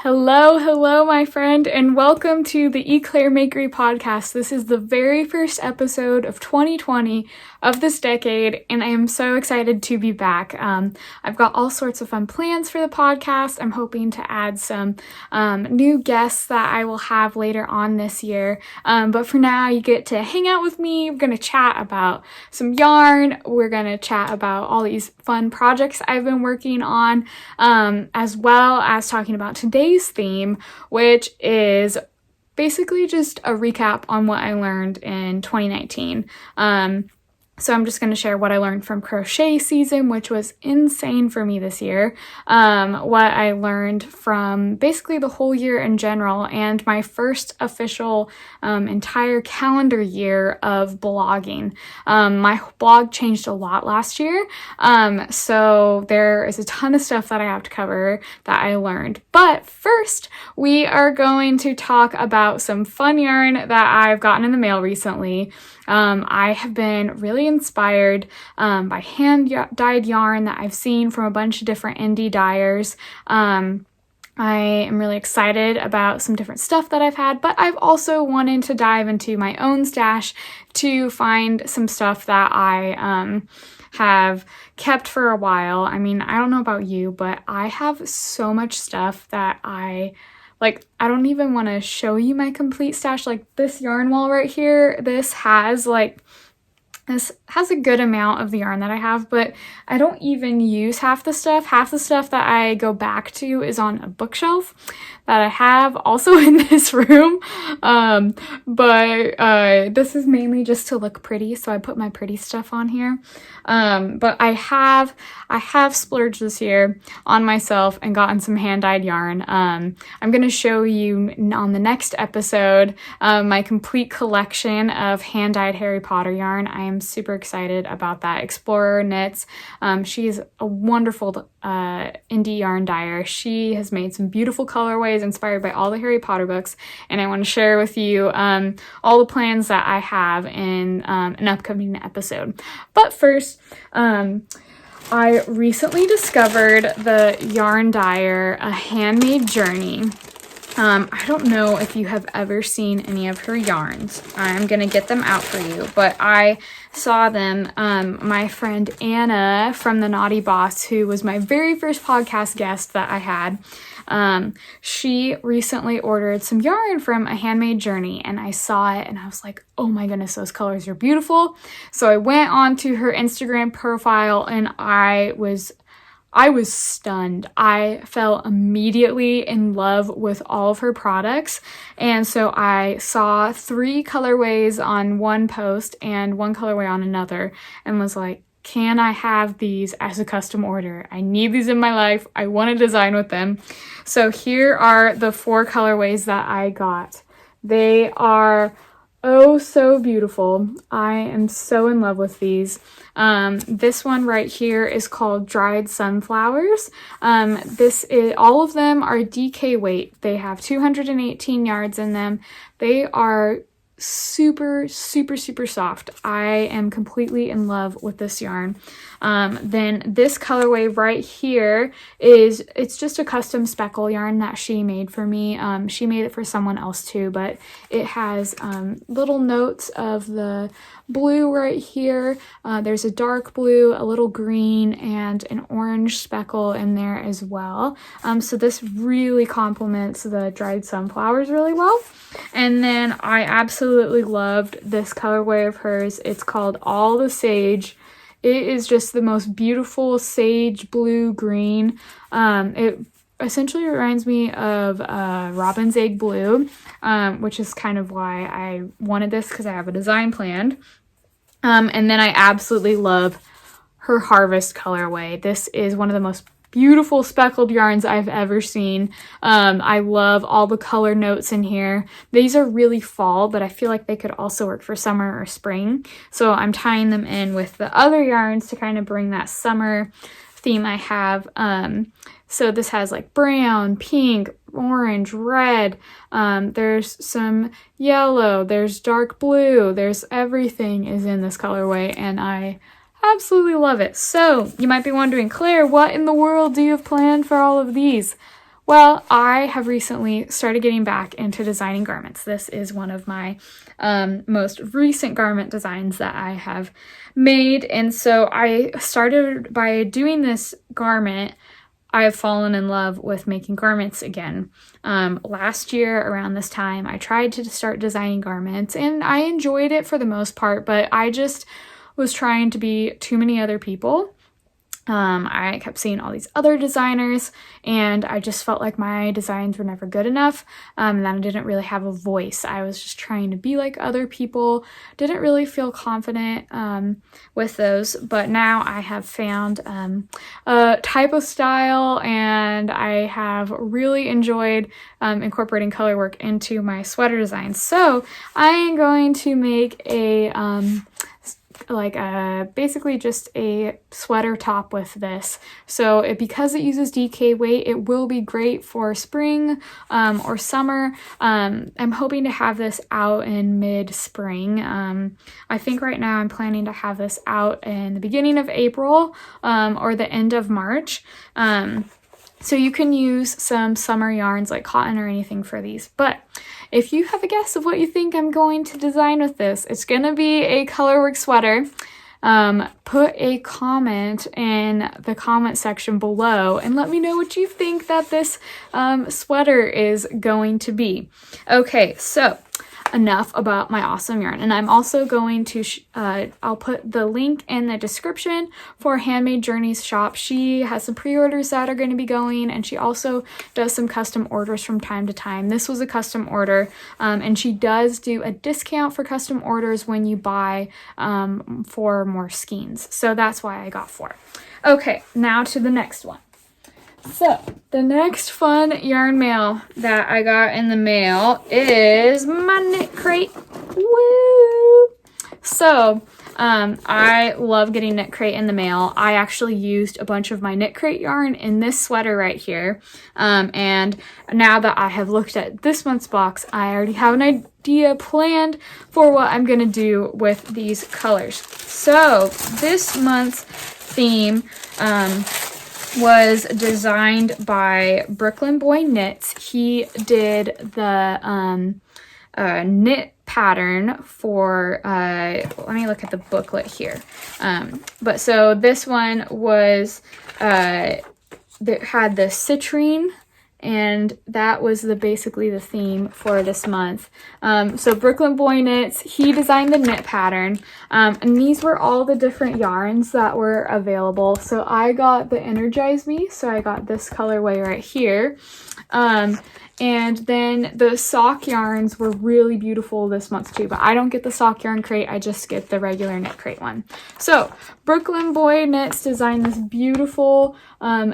Hello, my friend, and welcome to the E'Claire Makery Podcast. This is the very first episode of 2020 of this decade, and I am so excited to be back. I've got all sorts of fun plans for the podcast. I'm hoping to add some new guests that I will have later on this year, but for now, you get to hang out with me. We're going to chat about some yarn. We're going to chat about all these fun projects I've been working on, as well as talking about today's theme, which is basically just a recap on what I learned in 2019. So I'm just going to share what I learned from crochet season, which was insane for me this year, what I learned from basically the whole year in general, and my first official entire calendar year of blogging. My blog changed a lot last year, so there is a ton of stuff that I have to cover that I learned. But first, we are going to talk about some fun yarn that I've gotten in the mail recently. I have been really inspired by hand-dyed yarn that I've seen from a bunch of different indie dyers. I am really excited about some different stuff that I've had, but I've also wanted to dive into my own stash to find some stuff that I have kept for a while. I mean, I don't know about you, but I have so much stuff that I don't even want to show you my complete stash. Like this yarn wall right here, this has a good amount of the yarn that I have, but I don't even use half the stuff. Half the stuff that I go back to is on a bookshelf that I have also in this room. But this is mainly just to look pretty, so I put my pretty stuff on here. But I have splurged this year on myself and gotten some hand-dyed yarn. I'm going to show you on the next episode my complete collection of hand-dyed Harry Potter yarn. I am super excited about that. Explorer Knits. She's a wonderful indie yarn dyer. She has made some beautiful colorways inspired by all the Harry Potter books, and I want to share with you all the plans that I have in an upcoming episode. But first, I recently discovered the yarn dyer A Handmade Journey. I don't know if you have ever seen any of her yarns. I'm going to get them out for you, but I saw them. My friend Anna from The Naughty Boss, who was my very first podcast guest that I had, she recently ordered some yarn from A Handmade Journey, and I saw it and I was like, oh my goodness, those colors are beautiful. So I went onto her Instagram profile and I was stunned. I fell immediately in love with all of her products. And so I saw 3 colorways on one post and 1 colorway on another and was like, can I have these as a custom order? I need these in my life. I want to design with them. So here are the 4 colorways that I got. They are oh so beautiful. I am so in love with these. This one right here is called Dried Sunflowers. All of them are DK weight. They have 218 yards in them. They are super soft. I am completely in love with this yarn. Then this colorway right here it's just a custom speckle yarn that she made for me. She made it for someone else too, but it has little notes of the blue right here. There's a dark blue, a little green, and an orange speckle in there as well. So this really complements the dried sunflowers really well. And then I absolutely loved this colorway of hers. It's called All the Sage. It is just the most beautiful sage blue green. It essentially reminds me of Robin's Egg Blue, which is kind of why I wanted this, because I have a design planned. And then I absolutely love her Harvest colorway. This is one of the most beautiful speckled yarns I've ever seen. I love all the color notes in here. These are really fall, but I feel like they could also work for summer or spring. So I'm tying them in with the other yarns to kind of bring that summer theme I have. So this has like brown, pink, orange, red. There's some yellow, there's dark blue, there's everything is in this colorway, and I absolutely love it. So you might be wondering, Claire, what in the world do you have planned for all of these? Well, I have recently started getting back into designing garments. This is one of my most recent garment designs that I have made. And so I started by doing this garment. I have fallen in love with making garments again. Last year around this time, I tried to start designing garments and I enjoyed it for the most part, but I just was trying to be too many other people. I kept seeing all these other designers and I just felt like my designs were never good enough, and that I didn't really have a voice. I was just trying to be like other people, didn't really feel confident with those, but now I have found a type of style and I have really enjoyed incorporating color work into my sweater designs. So I am going to make a basically just a sweater top with this. So because it uses DK weight, it will be great for spring or summer. I'm hoping to have this out in mid-spring. I think right now I'm planning to have this out in the beginning of April or the end of March. So you can use some summer yarns like cotton or anything for these. But if you have a guess of what you think I'm going to design with this, it's going to be a colorwork sweater. Put a comment in the comment section below and let me know what you think that this sweater is going to be. Okay, so enough about my awesome yarn, and I'm also going to I'll put the link in the description for Handmade Journeys shop. She has some pre-orders that are going to be going, and she also does some custom orders from time to time. This was a custom order, and she does do a discount for custom orders when you buy for more skeins, so that's why I got 4. Okay, now to the next one. So, the next fun yarn mail that I got in the mail is my knit crate. Woo! So, I love getting knit crate in the mail. I actually used a bunch of my knit crate yarn in this sweater right here. And now that I have looked at this month's box, I already have an idea planned for what I'm going to do with these colors. So, this month's theme, was designed by Brooklyn Boy Knits. He did the knit pattern for, let me look at the booklet here. But so this one was, that had the citrine, and that was basically the theme for this month. So Brooklyn Boy Knits, he designed the knit pattern, and these were all the different yarns that were available. So I got the Energize Me, so I got this colorway right here. And then the sock yarns were really beautiful this month too, but I don't get the sock yarn crate, I just get the regular knit crate one. So Brooklyn Boy Knits designed this beautiful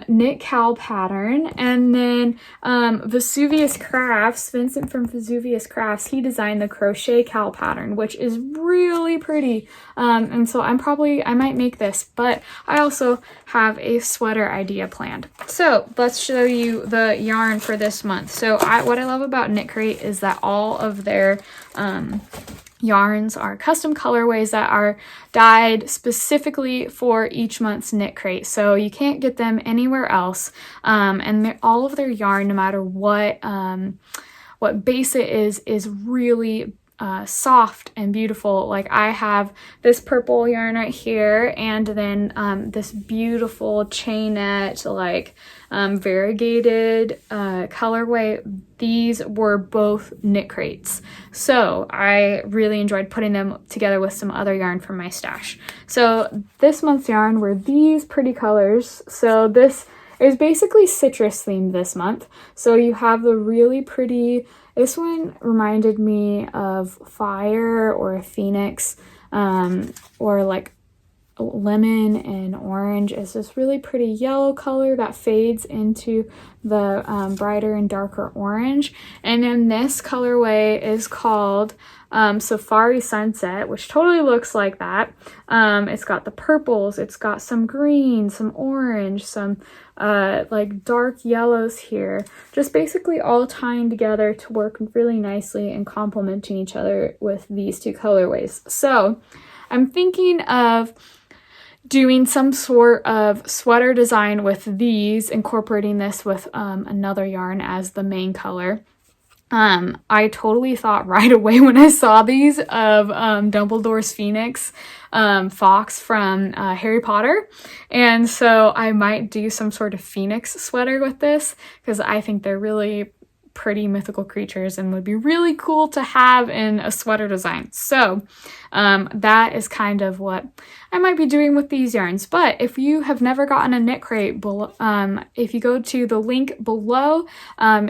knit cowl pattern, and then Vesuvius Crafts, Vincent from Vesuvius Crafts, he designed the crochet cowl pattern, which is really pretty. And so I might make this, but I also have a sweater idea planned. So let's show you the yarn for this month. So what I love about Knit Crate is that all of their yarns are custom colorways that are dyed specifically for each month's Knit Crate. So you can't get them anywhere else. And all of their yarn, no matter what base it is really soft and beautiful. Like I have this purple yarn right here, and then this beautiful chainette, like variegated colorway. These were both Knit Crates, so I really enjoyed putting them together with some other yarn from my stash. So this month's yarn were these pretty colors. So this is basically citrus themed this month. So you have the really pretty, this one reminded me of fire or a phoenix, or like lemon and orange. Is this really pretty yellow color that fades into the brighter and darker orange. And then this colorway is called Safari Sunset, which totally looks like that. It's got the purples, it's got some green, some orange, some like dark yellows here, just basically all tying together to work really nicely and complementing each other with these two colorways. So I'm thinking of doing some sort of sweater design with these, incorporating this with another yarn as the main color. I totally thought right away when I saw these of Dumbledore's Phoenix fox from Harry Potter, and so I might do some sort of Phoenix sweater with this because I think they're really pretty mythical creatures and would be really cool to have in a sweater design. So that is kind of what I might be doing with these yarns. But if you have never gotten a knit crate, if you go to the link below,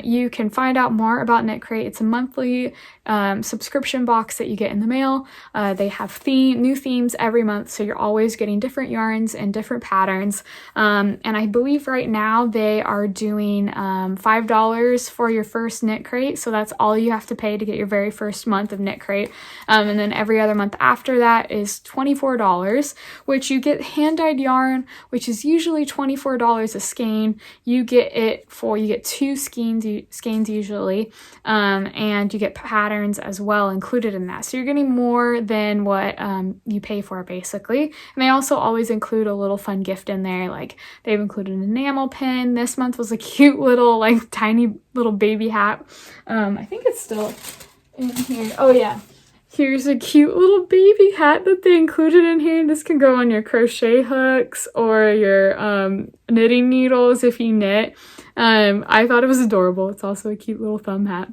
you can find out more about knit crate. It's a monthly subscription box that you get in the mail. They have new themes every month, so you're always getting different yarns and different patterns. And I believe right now they are doing $5 for your first knit crate, so that's all you have to pay to get your very first month of knit crate. And then every other month after that is $24, which you get hand-dyed yarn, which is usually $24 a skein. You get two skeins usually, and you get patterns as well included in that. So you're getting more than what you pay for, basically. And they also always include a little fun gift in there. Like, they've included an enamel pin. This month was a cute little, like, tiny little baby hat. I think it's still in here. Oh yeah, here's a cute little baby hat that they included in here. This can go on your crochet hooks or your knitting needles if you knit. I thought it was adorable. It's also a cute little thumb hat.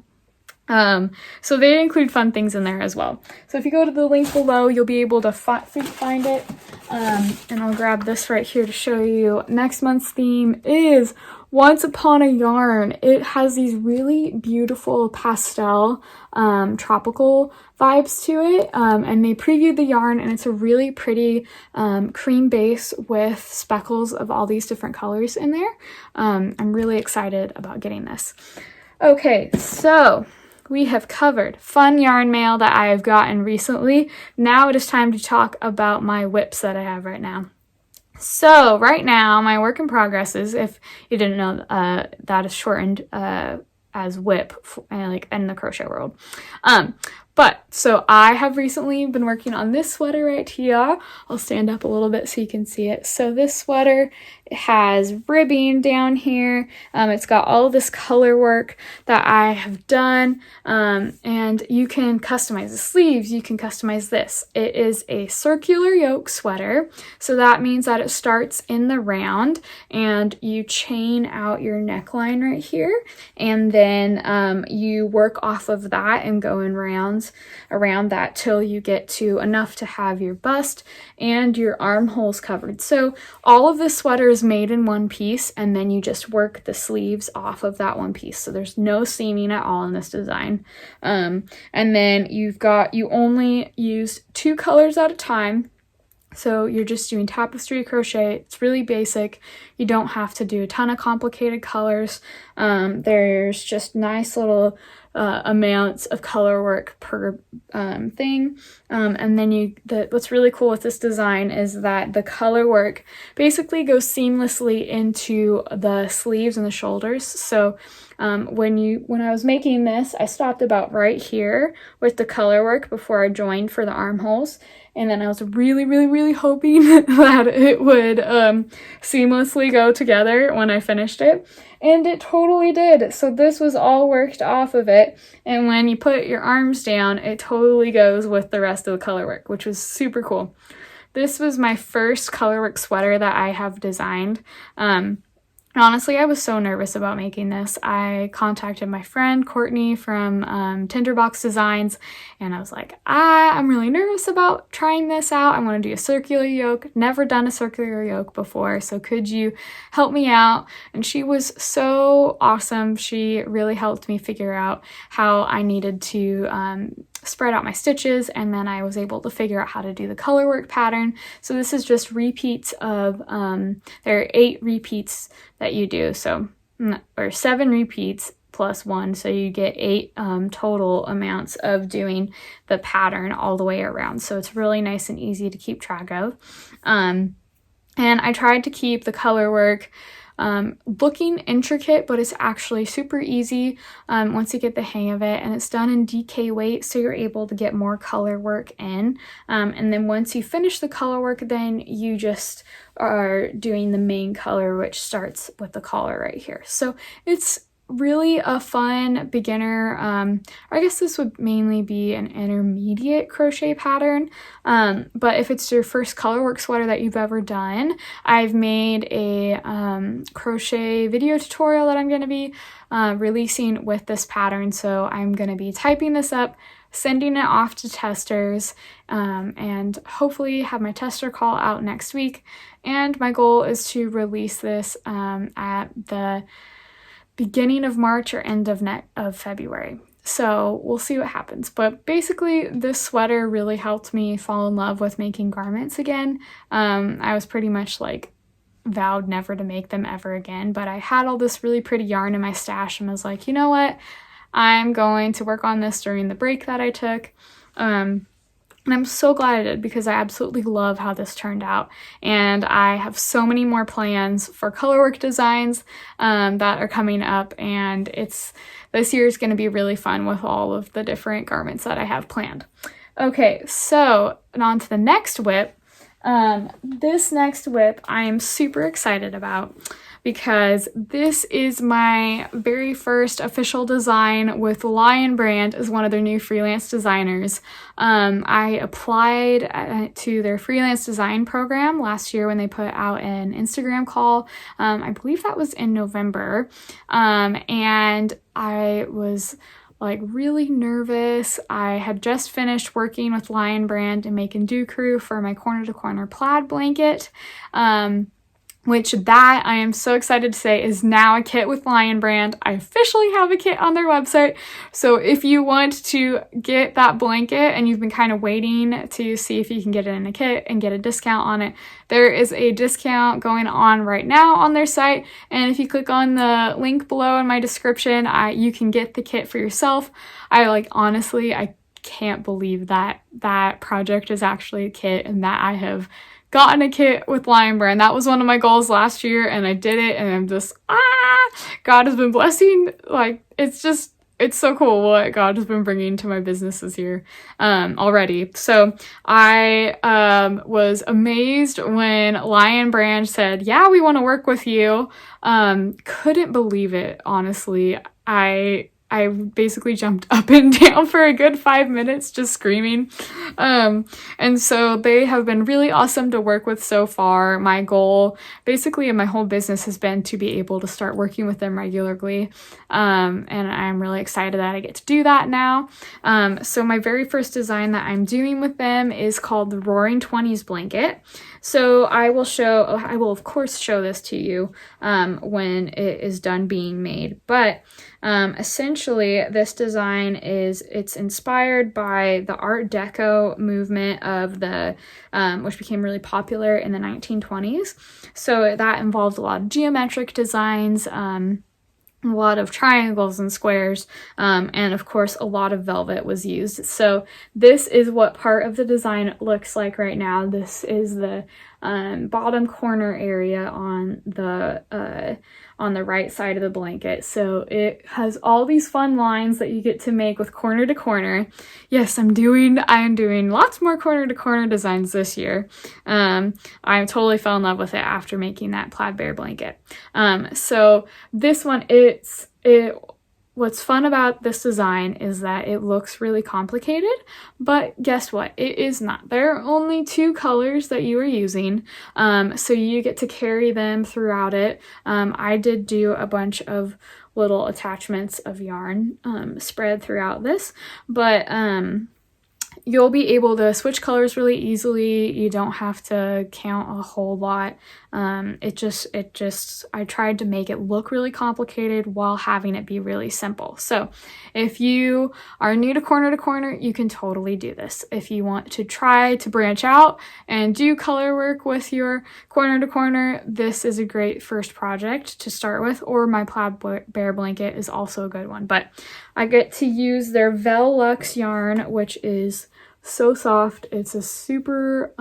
So they include fun things in there as well. So if you go to the link below, you'll be able to find it. And I'll grab this right here to show you. Next month's theme is Once Upon a Yarn. It has these really beautiful pastel, tropical vibes to it. And they previewed the yarn, and it's a really pretty cream base with speckles of all these different colors in there. I'm really excited about getting this. Okay, so we have covered fun yarn mail that I have gotten recently. Now it is time to talk about my whips that I have right now. So right now, my work in progress is, if you didn't know, that is shortened as whip, like in the crochet world. But so I have recently been working on this sweater right here. I'll stand up a little bit so you can see it. So this sweater, it has ribbing down here. It's got all of this color work that I have done. And you can customize the sleeves. You can customize this. It is a circular yoke sweater. So that means that it starts in the round and you chain out your neckline right here. And then you work off of that and go in rounds around that till you get to enough to have your bust and your armholes covered. So all of this sweater is made in one piece, and then you just work the sleeves off of that one piece. So there's no seaming at all in this design. And then you only use 2 colors at a time. So you're just doing tapestry crochet. It's really basic. You don't have to do a ton of complicated colors. There's just nice little amounts of color work per thing. And then what's really cool with this design is that the color work basically goes seamlessly into the sleeves and the shoulders. So when I was making this, I stopped about right here with the color work before I joined for the armholes. And then I was really, really, really hoping that it would seamlessly go together when I finished it. And it totally did. So this was all worked off of it. And when you put your arms down, it totally goes with the rest of the color work, which was super cool. This was my first colorwork sweater that I have designed. Honestly, I was so nervous about making this. I contacted my friend Courtney from Tinderbox Designs, and I was like, I'm really nervous about trying this out. I want to do a circular yoke. Never done a circular yoke before, so could you help me out? And she was so awesome. She really helped me figure out how I needed to spread out my stitches, and then I was able to figure out how to do the color work pattern. So this is just repeats of, there are 8 repeats that you do, or 7 repeats plus 1, so you get 8 total amounts of doing the pattern all the way around. So it's really nice and easy to keep track of. And I tried to keep the color work looking intricate, but it's actually super easy once you get the hang of it, and it's done in DK weight, so you're able to get more color work in. And then once you finish the color work, then you just are doing the main color, which starts with the collar right here. So it's really a fun beginner, I guess this would mainly be an intermediate crochet pattern, but if it's your first colorwork sweater that you've ever done, I've made a crochet video tutorial that I'm going to be releasing with this pattern. So I'm going to be typing this up, sending it off to testers, and hopefully have my tester call out next week. And my goal is to release this at the beginning of March or end of February. So we'll see what happens. But basically, this sweater really helped me fall in love with making garments again. I was pretty much like vowed never to make them ever again, but I had all this really pretty yarn in my stash and was like, you know what? I'm going to work on this during the break that I took. And I'm so glad I did, because I absolutely love how this turned out. And I have so many more plans for colorwork designs that are coming up. And this year is going to be really fun with all of the different garments that I have planned. Okay, so on to the next whip. This next whip I am super excited about, because this is my very first official design with Lion Brand as one of their new freelance designers. I applied to their freelance design program last year when they put out an Instagram call. I believe that was in November. And I was like really nervous. I had just finished working with Lion Brand and making Do Crew for my corner to corner plaid blanket. Which that I am so excited to say is now a kit with Lion Brand. I officially have a kit on their website. So if you want to get that blanket and you've been kind of waiting to see if you can get it in a kit and get a discount on it, there is a discount going on right now on their site. And if you click on the link below in my description, you can get the kit for yourself. Honestly, I can't believe that that project is actually a kit and that I have gotten a kit with Lion Brand. That was one of my goals last year, and I did it, and I'm just, God has been blessing. It's so cool what God has been bringing to my business this year already. So I was amazed when Lion Brand said, yeah, we want to work with you. Couldn't believe it, honestly. I basically jumped up and down for a good 5 minutes just screaming. And so they have been really awesome to work with so far. My goal basically in my whole business has been to be able to start working with them regularly. And I'm really excited that I get to do that now. So my very first design that I'm doing with them is called the Roaring 20s blanket. So I will of course show this to you when it is done being made. But essentially this design it's inspired by the Art Deco movement of the which became really popular in the 1920s. So that involved a lot of geometric designs, a lot of triangles and squares, and of course a lot of velvet was used. So this is what part of the design looks like right now. This is the bottom corner area on the right side of the blanket. So it has all these fun lines that you get to make with corner to corner. Yes, I am doing lots more corner to corner designs this year. I totally fell in love with it after making that plaid bear blanket. So this one, what's fun about this design is that it looks really complicated, but guess what? It is not. There are only 2 colors that you are using, so you get to carry them throughout it. I did do a bunch of little attachments of yarn spread throughout this, but you'll be able to switch colors really easily. You don't have to count a whole lot. I tried to make it look really complicated while having it be really simple. So if you are new to corner, you can totally do this. If you want to try to branch out and do color work with your corner to corner, this is a great first project to start with, or my plaid bear blanket is also a good one. But I get to use their Velux yarn, which is so soft. It's a super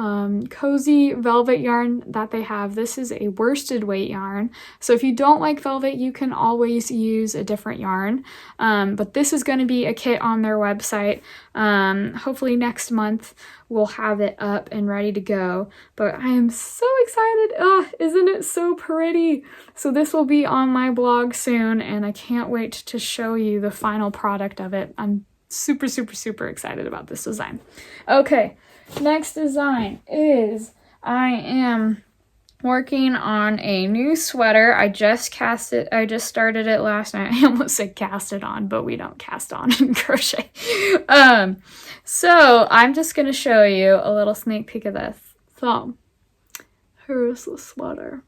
cozy velvet yarn that they have. This is a worsted weight yarn. So if you don't like velvet, you can always use a different yarn. But this is going to be a kit on their website. Hopefully next month we'll have it up and ready to go. But I am so excited. Oh, isn't it so pretty? So this will be on my blog soon, and I can't wait to show you the final product of it. I'm super, super, super excited about this design. Okay, next design is I am working on a new sweater. I just started it last night. I almost said cast it on, but we don't cast on in crochet. So I'm just going to show you a little sneak peek of this. So here's the sweater.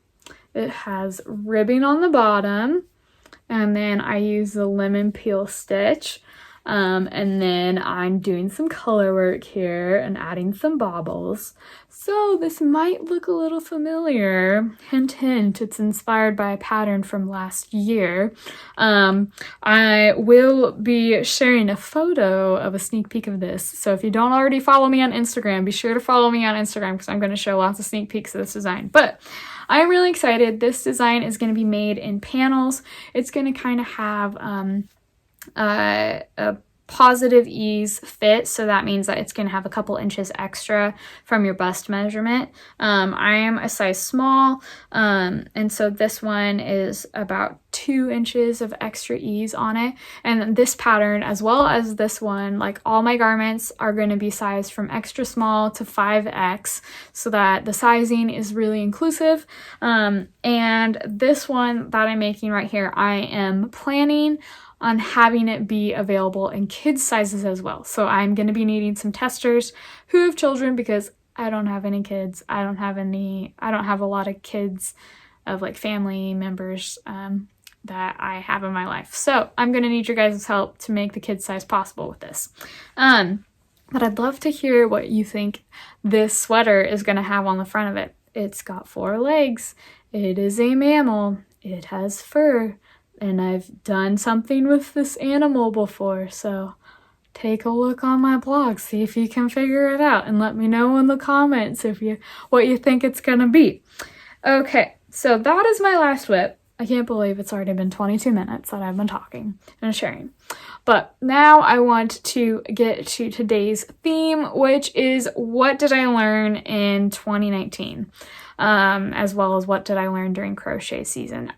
It has ribbing on the bottom, and then I use the lemon peel stitch. And then I'm doing some color work here and adding some baubles. So this might look a little familiar. Hint, hint, it's inspired by a pattern from last year. I will be sharing a photo of a sneak peek of this. So if you don't already follow me on Instagram, be sure to follow me on Instagram because I'm going to show lots of sneak peeks of this design. But I'm really excited. This design is going to be made in panels. It's going to kind of have a positive ease fit, so that means that it's going to have a couple inches extra from your bust measurement. I am a size small, and so this one is about 2 inches of extra ease on it. And this pattern, as well as this one, like all my garments are going to be sized from extra small to 5X, so that the sizing is really inclusive. And this one that I'm making right here, I am planning on having it be available in kids sizes as well. So I'm going to be needing some testers who have children, because I don't have any kids. I don't have a lot of kids of like family members that I have in my life. So I'm going to need your guys' help to make the kid size possible with this. But I'd love to hear what you think this sweater is going to have on the front of it. It's got 4 legs. It is a mammal. It has fur. And I've done something with this animal before, so take a look on my blog, see if you can figure it out, and let me know in the comments what you think it's gonna be. Okay, so that is my last whip. I can't believe it's already been 22 minutes that I've been talking and sharing. But now I want to get to today's theme, which is what did I learn in 2019, as well as what did I learn during crochet season.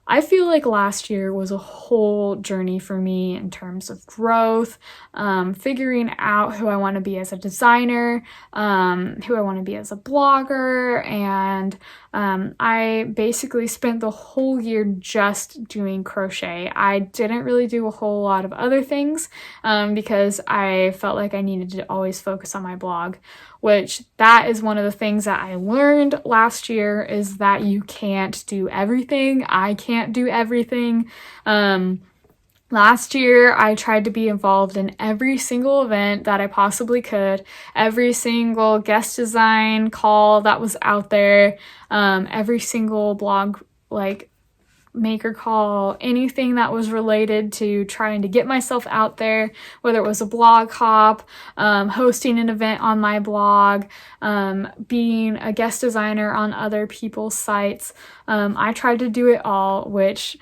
I feel like last year was a whole journey for me in terms of growth, figuring out who I want to be as a designer, who I want to be as a blogger, and I basically spent the whole year just doing crochet. I didn't really do a whole lot of other things because I felt like I needed to always focus on my blog, which that is one of the things that I learned last year, is that you can't do everything. I can't do everything. Last year, I tried to be involved in every single event that I possibly could, every single guest design call that was out there, every single blog, like, maker call, anything that was related to trying to get myself out there, whether it was a blog hop, hosting an event on my blog, being a guest designer on other people's sites. I tried to do it all, which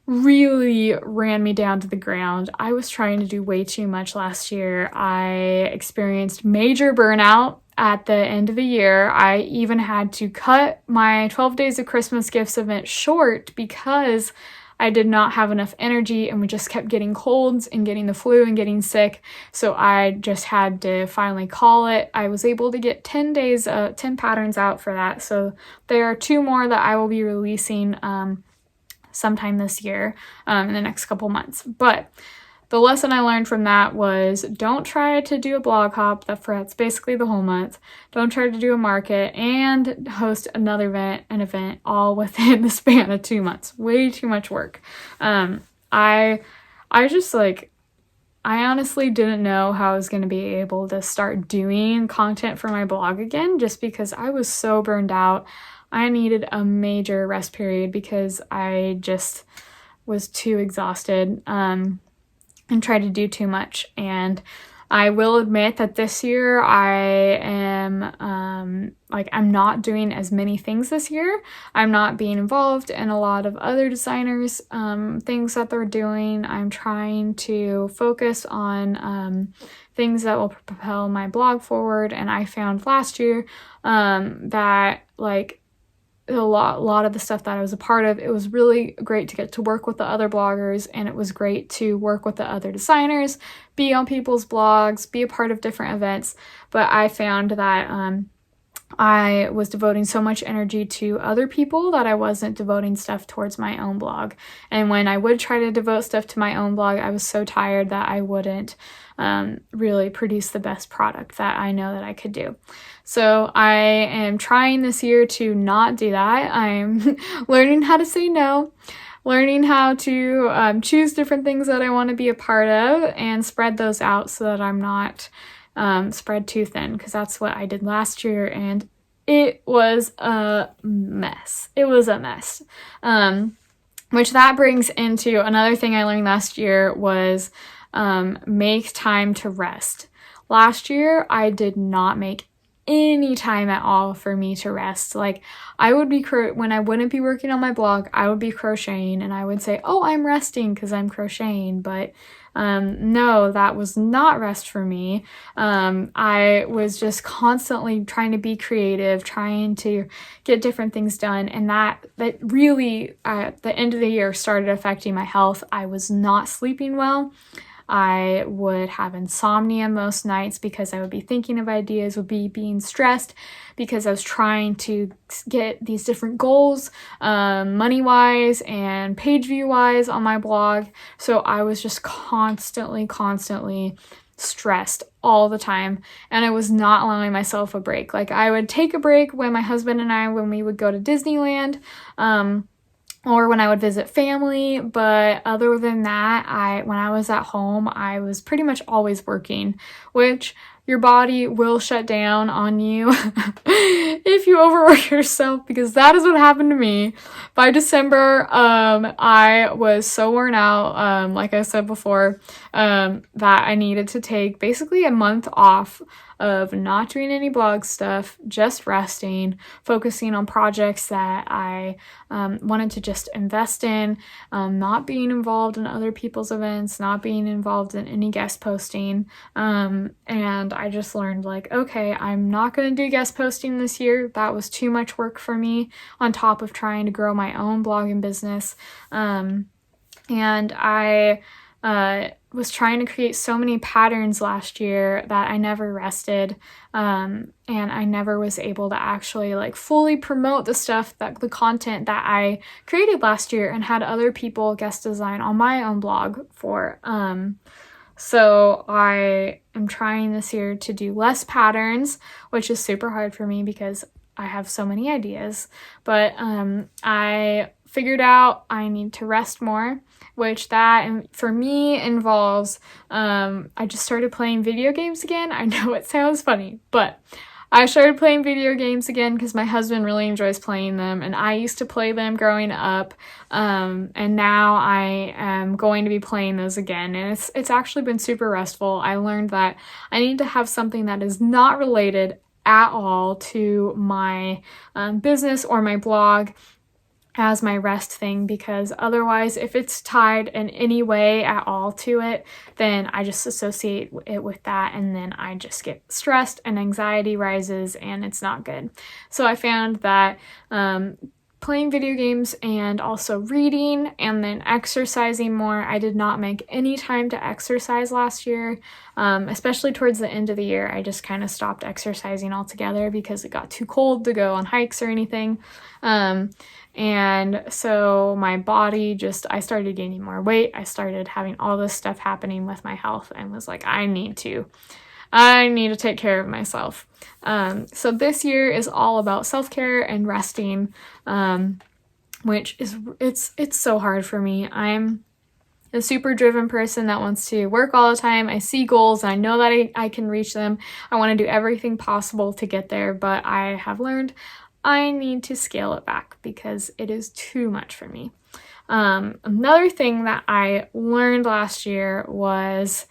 really ran me down to the ground. I was trying to do way too much last year. I experienced major burnout at the end of the year. I even had to cut my 12 Days of Christmas Gifts event short because I did not have enough energy, and we just kept getting colds and getting the flu and getting sick. So I just had to finally call it. I was able to get 10 patterns out for that. So there are 2 more that I will be releasing sometime this year, in the next couple months. But the lesson I learned from that was, don't try to do a blog hop that's basically the whole month. Don't try to do a market and host another event all within the span of 2 months. Way too much work. I honestly didn't know how I was going to be able to start doing content for my blog again, just because I was so burned out. I needed a major rest period because I just was too exhausted and tried to do too much. And I will admit that this year I am, I'm not doing as many things this year. I'm not being involved in a lot of other designers, things that they're doing. I'm trying to focus on, things that will propel my blog forward. And I found last year, that a lot of the stuff that I was a part of, it was really great to get to work with the other bloggers, and it was great to work with the other designers, be on people's blogs, be a part of different events. But I found that I was devoting so much energy to other people that I wasn't devoting stuff towards my own blog. And when I would try to devote stuff to my own blog, I was so tired that I wouldn't really produce the best product that I know that I could do. So I am trying this year to not do that. I'm learning how to say no, learning how to choose different things that I want to be a part of and spread those out so that I'm not spread too thin, because that's what I did last year, and it was a mess. It was a mess. Which that brings into another thing I learned last year was make time to rest. Last year, I did not make any time at all for me to rest. Like, I would be when I wouldn't be working on my blog, I would be crocheting, and I would say, oh, I'm resting because I'm crocheting, but no, that was not rest for me. I was just constantly trying to be creative, trying to get different things done, and that really at the end of the year started affecting my health. I was not sleeping well. I would have insomnia most nights because I would be thinking of ideas, would be being stressed because I was trying to get these different goals, money-wise and page view-wise on my blog. So I was just constantly stressed all the time, and I was not allowing myself a break. Like, I would take a break when my husband and I, when we would go to Disneyland, or when I would visit family, but other than that, when I was at home, I was pretty much always working, which your body will shut down on you if you overwork yourself, because that is what happened to me. By December, I was so worn out, like I said before, that I needed to take basically a month off of not doing any blog stuff, just resting, focusing on projects that I wanted to just invest in, not being involved in other people's events, not being involved in any guest posting. And I just learned, like, okay, I'm not going to do guest posting this year. That was too much work for me on top of trying to grow my own blogging business. And I was trying to create so many patterns last year that I never rested, and I never was able to actually fully promote the content that I created last year and had other people guest design on my own blog for. So I am trying this year to do less patterns, which is super hard for me because I have so many ideas, but I figured out I need to rest more, which that for me involves, I just started playing video games again. I know it sounds funny, but I started playing video games again because my husband really enjoys playing them, and I used to play them growing up, and now I am going to be playing those again, and it's actually been super restful. I learned that I need to have something that is not related at all to my business or my blog as my rest thing, because otherwise, if it's tied in any way at all to it, then I just associate it with that, and then I just get stressed and anxiety rises, and it's not good. So I found that playing video games and also reading and then exercising more. I did not make any time to exercise last year, especially towards the end of the year. I just kind of stopped exercising altogether because it got too cold to go on hikes or anything. And so my body I started gaining more weight. I started having all this stuff happening with my health and was like, I need to take care of myself. So this year is all about self-care and resting, which is, it's so hard for me. I'm a super driven person that wants to work all the time. I see goals and I know that I can reach them. I want to do everything possible to get there, but I have learned I need to scale it back because it is too much for me. Another thing that I learned last year was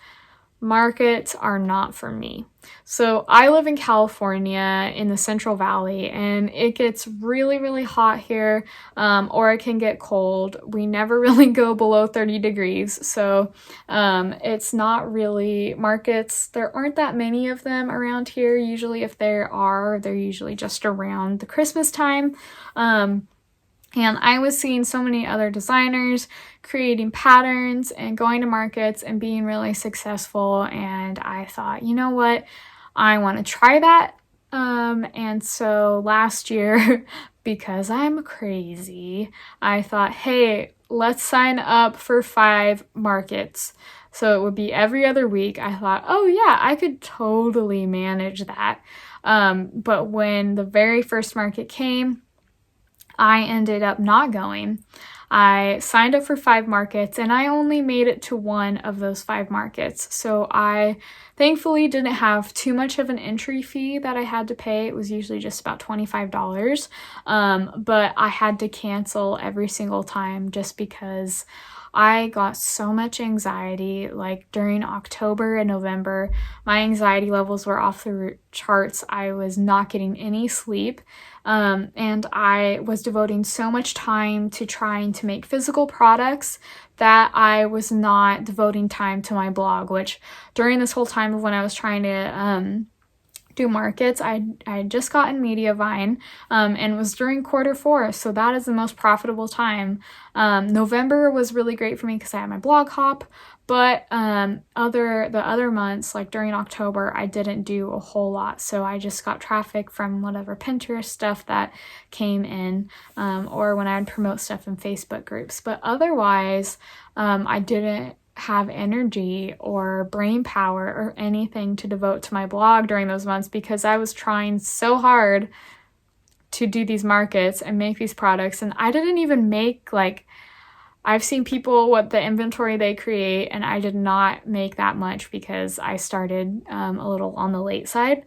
markets are not for me. So I live in California in the Central Valley, and it gets really, really hot here, or it can get cold. We never really go below 30 degrees. So it's not really markets. There aren't that many of them around here. Usually if there are, they're usually just around the Christmas time. And I was seeing so many other designers creating patterns and going to markets and being really successful. And I thought, you know what? I want to try that. And so last year, because I'm crazy, I thought, hey, let's sign up for 5 markets. So it would be every other week. I thought, oh yeah, I could totally manage that. But when the very first market came, I ended up not going. I signed up for 5 markets and I only made it to one of those 5 markets. So I thankfully didn't have too much of an entry fee that I had to pay. It was usually just about $25. But I had to cancel every single time just because I got so much anxiety. Like during October and November, my anxiety levels were off the charts. I was not getting any sleep. And I was devoting so much time to trying to make physical products that I was not devoting time to my blog, which during this whole time of when I was trying to do markets, I had just gotten Mediavine, and was during Q4, so that is the most profitable time. November was really great for me because I had my blog hop, but the other months, like during October, I didn't do a whole lot, so I just got traffic from whatever Pinterest stuff that came in, or when I would promote stuff in Facebook groups, but otherwise, I didn't have energy or brain power or anything to devote to my blog during those months because I was trying so hard to do these markets and make these products, and I didn't even make, like, I've seen people what the inventory they create, and I did not make that much because I started a little on the late side.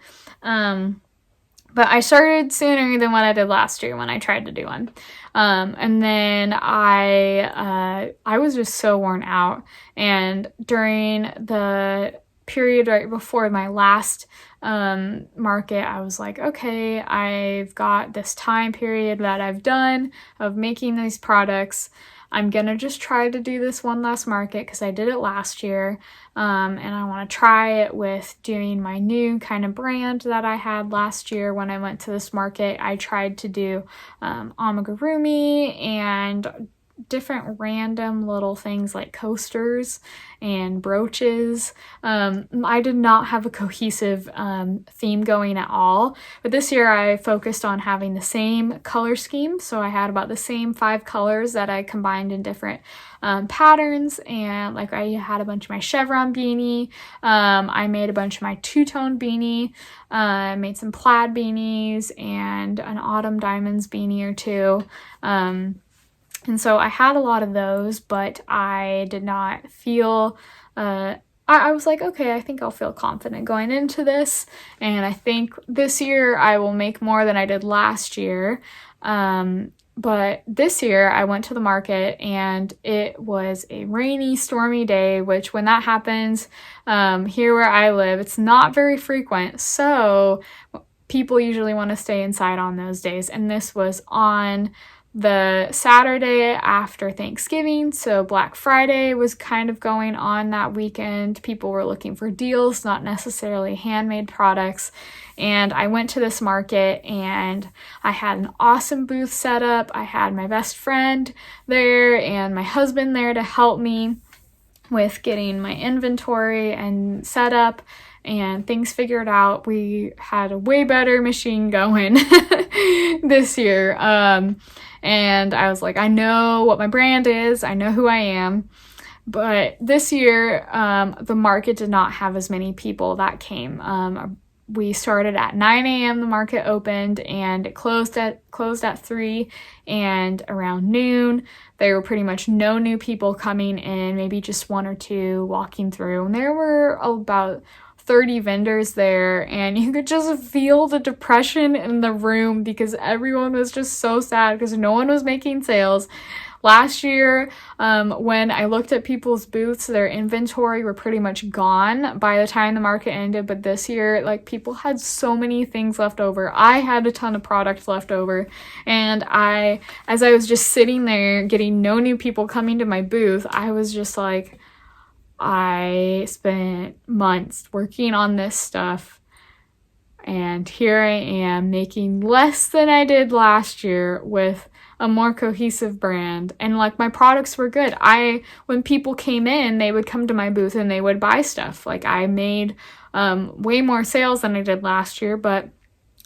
But I started sooner than what I did last year when I tried to do one. And then I was just so worn out. And during the period right before my last market, I was like, okay, I've got this time period that I've done of making these products. I'm going to just try to do this one last market because I did it last year, and I want to try it with doing my new kind of brand that I had last year when I went to this market. I tried to do amigurumi and different random little things like coasters and brooches. I did not have a cohesive theme going at all, but this year I focused on having the same color scheme, so I had about the same 5 colors that I combined in different patterns, and like I had a bunch of my chevron beanie, I made a bunch of my two-tone beanie, I made some plaid beanies and an autumn diamonds beanie or two, and so I had a lot of those, but I did not feel, I was like, okay, I think I'll feel confident going into this. And I think this year I will make more than I did last year. But this year I went to the market and it was a rainy, stormy day, which when that happens, here where I live, it's not very frequent. So people usually want to stay inside on those days. And this was on the Saturday after Thanksgiving, so Black Friday was kind of going on that weekend. People were looking for deals, not necessarily handmade products, and I went to this market and I had an awesome booth set up. I had my best friend there and my husband there to help me with getting my inventory and set up and things figured out. We had a way better machine going this year. And I was like, I know what my brand is. I know who I am. But this year, the market did not have as many people that came. We started at 9 a.m. The market opened and it closed at 3, and around noon there were pretty much no new people coming in, maybe just 1 or 2 walking through, and there were about 30 vendors there, and you could just feel the depression in the room because everyone was just so sad because no one was making sales. Last year, when I looked at people's booths, their inventory were pretty much gone by the time the market ended. But this year, like, people had so many things left over. I had a ton of products left over. And as I was just sitting there getting no new people coming to my booth, I was just like, I spent months working on this stuff, and here I am making less than I did last year with a more cohesive brand. And like, my products were good. When people came in, they would come to my booth and they would buy stuff. Like, I made way more sales than I did last year, but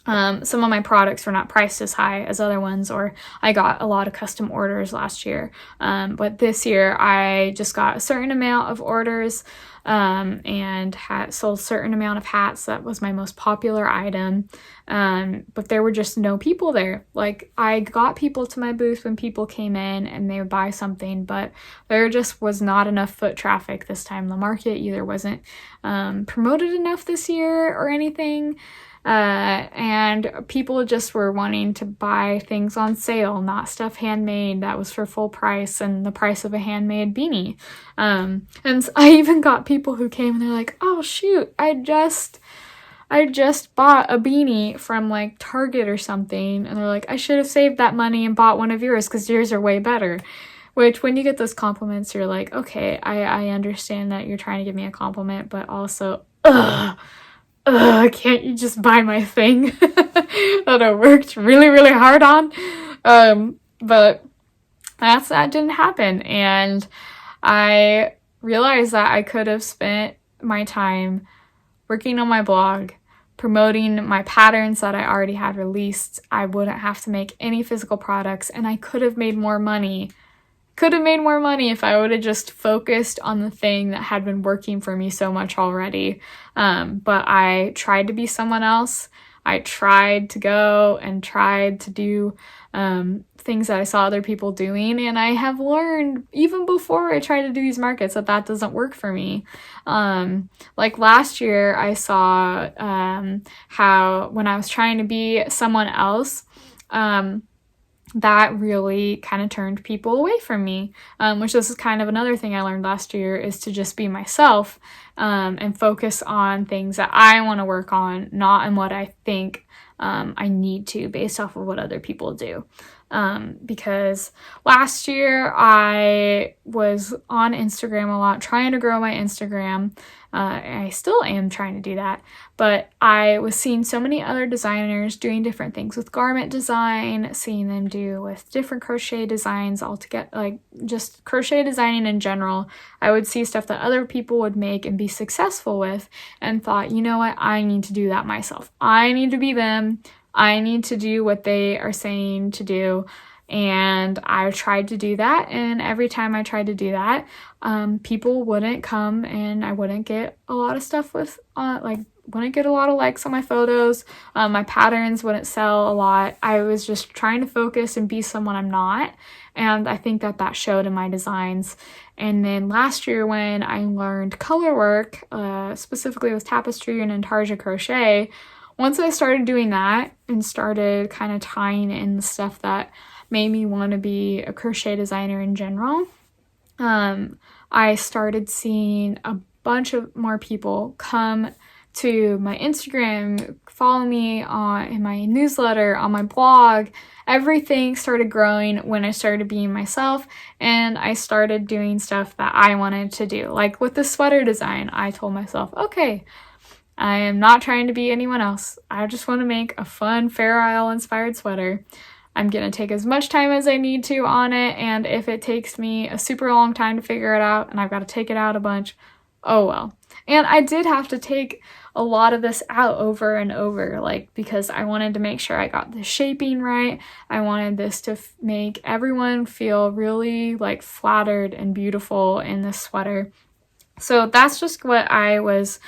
some of my products were not priced as high as other ones, or I got a lot of custom orders last year. But this year I just got a certain amount of orders and sold a certain amount of hats. That was my most popular item. But there were just no people there. Like, I got people to my booth when people came in and they would buy something, but there just was not enough foot traffic this time. The market either wasn't promoted enough this year or anything. And people just were wanting to buy things on sale, not stuff handmade that was for full price and the price of a handmade beanie. And I even got people who came and they're like, oh shoot, I just bought a beanie from like Target or something. And they're like, I should have saved that money and bought one of yours because yours are way better. Which, when you get those compliments, you're like, okay, I understand that you're trying to give me a compliment, but also, can't you just buy my thing that I worked really, really hard on? But that didn't happen. And I realized that I could have spent my time working on my blog, promoting my patterns that I already had released. I wouldn't have to make any physical products, and I could have made more money. If I would have just focused on the thing that had been working for me so much already. But I tried to be someone else. I tried to go and tried to do things that I saw other people doing. And I have learned, even before I tried to do these markets, that doesn't work for me. Like last year, I saw how when I was trying to be someone else, that really kind of turned people away from me, which this is kind of another thing I learned last year, is to just be myself and focus on things that I want to work on, not on what I think I need to based off of what other people do. Because last year I was on Instagram a lot, trying to grow my Instagram. I still am trying to do that, but I was seeing so many other designers doing different things with garment design, seeing them do with different crochet designs altogether, like just crochet designing in general. I would see stuff that other people would make and be successful with, and thought, you know what, I need to do that myself. I need to be them. I need to do what they are saying to do. And I tried to do that, and every time I tried to do that, people wouldn't come, and I wouldn't get a lot of stuff wouldn't get a lot of likes on my photos. My patterns wouldn't sell a lot. I was just trying to focus and be someone I'm not, and I think that showed in my designs. And then last year, when I learned color work, specifically with tapestry and intarsia crochet, once I started doing that and started kind of tying in the stuff that made me want to be a crochet designer in general, I started seeing a bunch of more people come to my Instagram, follow me in my newsletter, on my blog. Everything started growing when I started being myself, and I started doing stuff that I wanted to do. Like with the sweater design, I told myself, okay, I am not trying to be anyone else. I just want to make a fun Fair Isle inspired sweater. I'm going to take as much time as I need to on it, and if it takes me a super long time to figure it out and I've got to take it out a bunch, oh well. And I did have to take a lot of this out over and over, because I wanted to make sure I got the shaping right. I wanted this to make everyone feel really flattered and beautiful in this sweater. So that's just what I was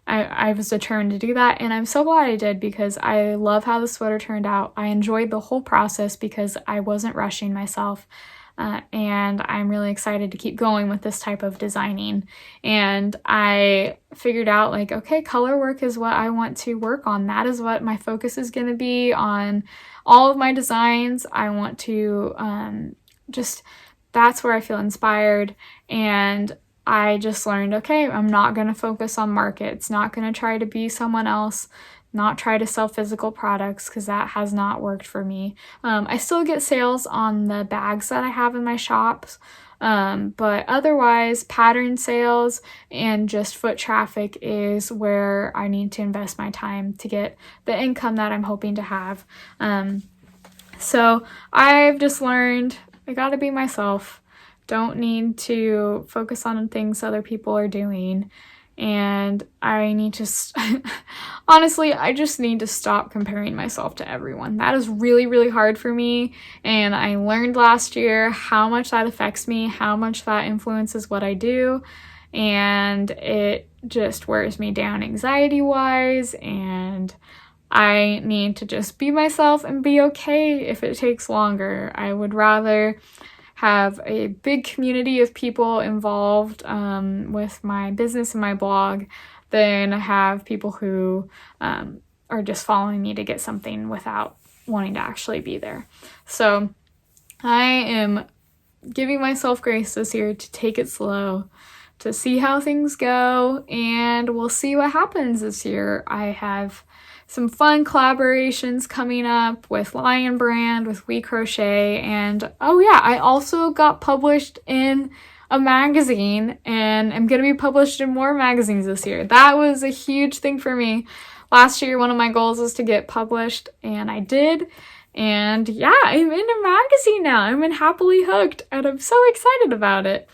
I was determined to do that, and I'm so glad I did, because I love how the sweater turned out. I enjoyed the whole process because I wasn't rushing myself, and I'm really excited to keep going with this type of designing. And I figured out, okay, color work is what I want to work on. That is what my focus is going to be on all of my designs. I want to that's where I feel inspired. And I just learned, okay, I'm not going to focus on markets, not going to try to be someone else, not try to sell physical products, because that has not worked for me. I still get sales on the bags that I have in my shops, but otherwise pattern sales and just foot traffic is where I need to invest my time to get the income that I'm hoping to have. So I've just learned I gotta be myself. Don't need to focus on things other people are doing. And I need to, honestly, I just need to stop comparing myself to everyone. That is really, really hard for me. And I learned last year how much that affects me, how much that influences what I do. And it just wears me down anxiety-wise. And I need to just be myself and be okay if it takes longer. I would rather have a big community of people involved with my business and my blog than have people who are just following me to get something without wanting to actually be there. So I am giving myself grace this year to take it slow, to see how things go, and we'll see what happens this year. I have some fun collaborations coming up with Lion Brand, with We Crochet, and oh yeah, I also got published in a magazine, and I'm going to be published in more magazines this year. That was a huge thing for me. Last year, one of my goals was to get published, and I did. And yeah, I'm in a magazine now. I'm in Happily Hooked, and I'm so excited about it.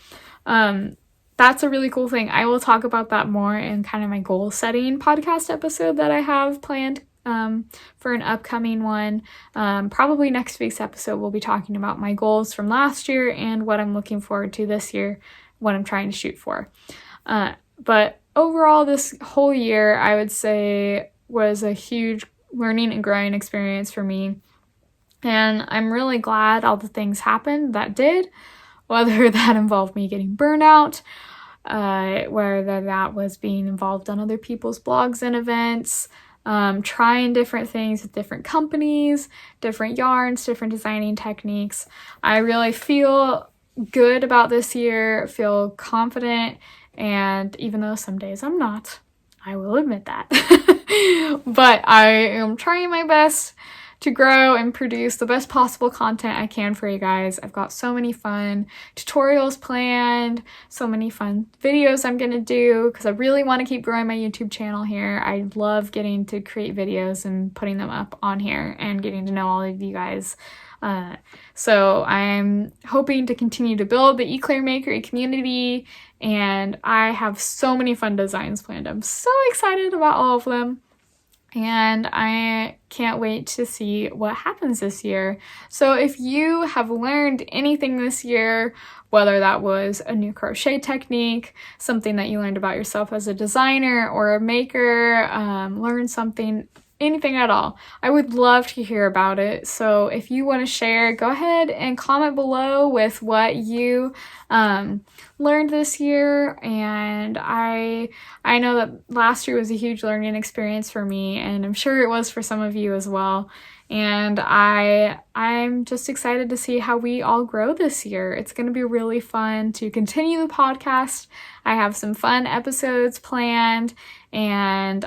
That's a really cool thing. I will talk about that more in kind of my goal setting podcast episode that I have planned for an upcoming one. Probably next week's episode, we'll be talking about my goals from last year and what I'm looking forward to this year, what I'm trying to shoot for. But overall, this whole year, I would say, was a huge learning and growing experience for me. And I'm really glad all the things happened that did, whether that involved me getting burnout, whether that was being involved on other people's blogs and events, trying different things with different companies, different yarns, different designing techniques. I really feel good about this year, feel confident, and even though some days I'm not, I will admit that. But I am trying my best to grow and produce the best possible content I can for you guys. I've got so many fun tutorials planned, so many fun videos I'm gonna do, because I really want to keep growing my YouTube channel here. I love getting to create videos and putting them up on here and getting to know all of you guys. So I'm hoping to continue to build the E'Claire Makery community, and I have so many fun designs planned. I'm so excited about all of them. And I can't wait to see what happens this year. So if you have learned anything this year, whether that was a new crochet technique, something that you learned about yourself as a designer or a maker, learn something, anything at all, I would love to hear about it. So if you want to share, go ahead and comment below with what you learned this year. And I know that last year was a huge learning experience for me, and I'm sure it was for some of you as well. And I'm just excited to see how we all grow this year. It's going to be really fun to continue the podcast. I have some fun episodes planned. And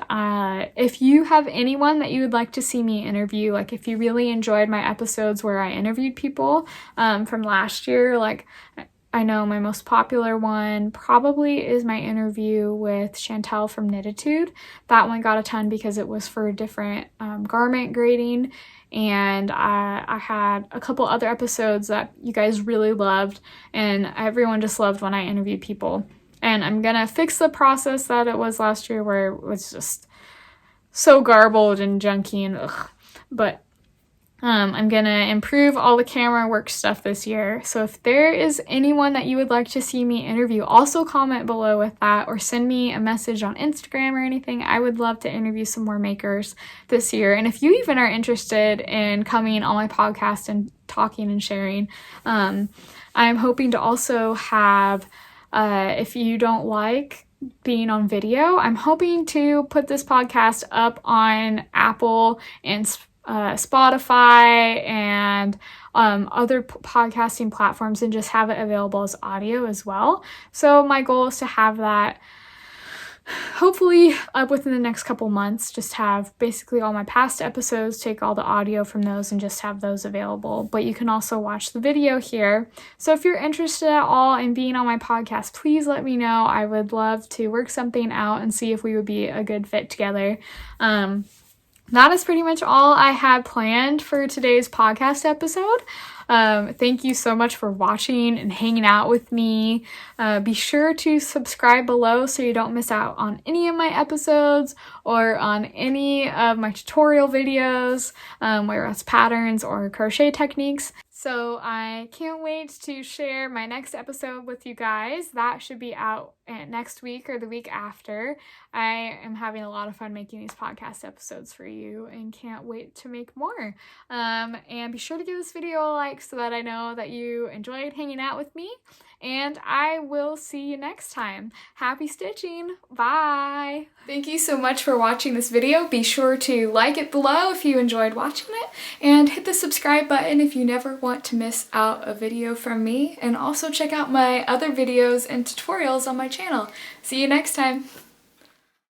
if you have anyone that you would like to see me interview, like if you really enjoyed my episodes where I interviewed people from last year, like I know my most popular one probably is my interview with Chantel from Knititude. That one got a ton because it was for different garment grading. And I had a couple other episodes that you guys really loved, and everyone just loved when I interviewed people. And I'm gonna fix the process that it was last year where it was just so garbled and junky and ugh. But I'm gonna improve all the camera work stuff this year. So if there is anyone that you would like to see me interview, also comment below with that, or send me a message on Instagram or anything. I would love to interview some more makers this year. And if you even are interested in coming on my podcast and talking and sharing, I'm hoping to also have, if you don't like being on video, I'm hoping to put this podcast up on Apple and Spotify and other podcasting platforms, and just have it available as audio as well. So my goal is to have that hopefully up within the next couple months, just have basically all my past episodes, take all the audio from those and just have those available. But you can also watch the video here. So if you're interested at all in being on my podcast, please let me know. I would love to work something out and see if we would be a good fit together. That is pretty much all I had planned for today's podcast episode. Thank you so much for watching and hanging out with me. Be sure to subscribe below so you don't miss out on any of my episodes or on any of my tutorial videos, whether it's patterns or crochet techniques. So I can't wait to share my next episode with you guys. That should be out next week or the week after. I am having a lot of fun making these podcast episodes for you and can't wait to make more. And be sure to give this video a like so that I know that you enjoyed hanging out with me. And I will see you next time. Happy stitching. Bye. Thank you so much for watching this video. Be sure to like it below if you enjoyed watching it, and hit the subscribe button if you never want to miss out a video from me. And also check out my other videos and tutorials on my channel. See you next time.